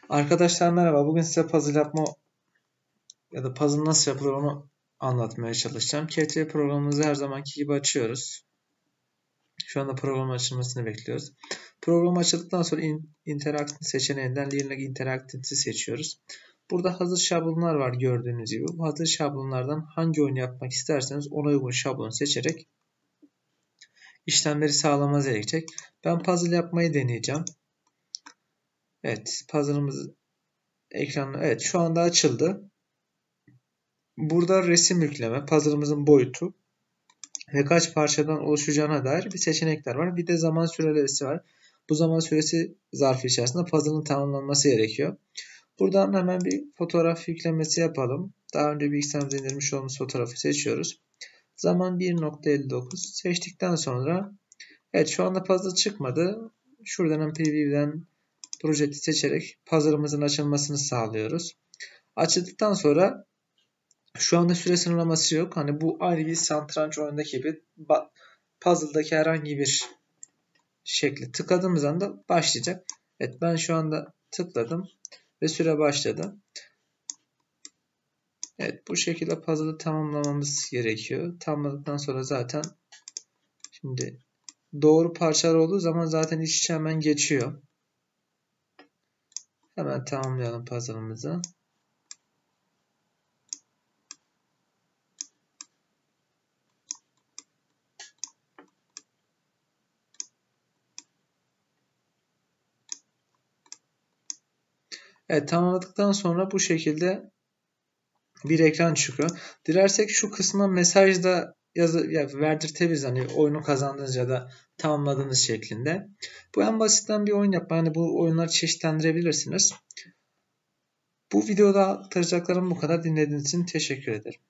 Arkadaşlar merhaba. Bugün size puzzle yapma ya da puzzle nasıl yapılır onu anlatmaya çalışacağım. Catry programımızı her zamanki gibi açıyoruz. Şu anda programın açılmasını bekliyoruz. Program açıldıktan sonra Interactive seçeneğinden Linear Interactive'i seçiyoruz. Burada hazır şablonlar var gördüğünüz gibi. Bu hazır şablonlardan hangi oyunu yapmak isterseniz ona uygun şablon seçerek işlemleri sağlamanız gerekecek. Ben puzzle yapmayı deneyeceğim. Evet, puzzle'ımız ekranı şu anda açıldı. Burada resim yükleme, puzzle'ımızın boyutu ve kaç parçadan oluşacağına dair bir seçenekler var. Bir de zaman süresi var. Bu zaman süresi zarfı içerisinde puzzle'ın tamamlanması gerekiyor. Buradan hemen bir fotoğraf yüklemesi yapalım. Daha önce bilgisayarımıza indirmiş olduğumuz fotoğrafı seçiyoruz. Zaman 1.59 seçtikten sonra şu anda puzzle çıkmadı. Şuradan hem preview'den projekti seçerek puzzle'ımızın açılmasını sağlıyoruz. Açıldıktan sonra şu anda süre sınırlaması yok. Hani bu aynı bir satranç oyundaki gibi puzzle'daki herhangi bir şekli tıkladığımız anda başlayacak. Evet, ben şu anda tıkladım ve süre başladı. Evet, bu şekilde puzzle'ı tamamlamamız gerekiyor. Tamamladıktan sonra zaten şimdi doğru parçalar olduğu zaman zaten iş içe hemen geçiyor. Hemen tamamlayalım puzzle'ımızı. Evet, tamamladıktan sonra bu şekilde bir ekran çıkıyor. Dilersek şu kısma mesaj da verdirtebiliriz. Hani oyunu kazandığınız ya da tamamladığınız şeklinde. Bu en basitten bir oyun yapma. Hani bu oyunları çeşitlendirebilirsiniz. Bu videoda aktaracaklarım bu kadar. Dinlediğiniz için teşekkür ederim.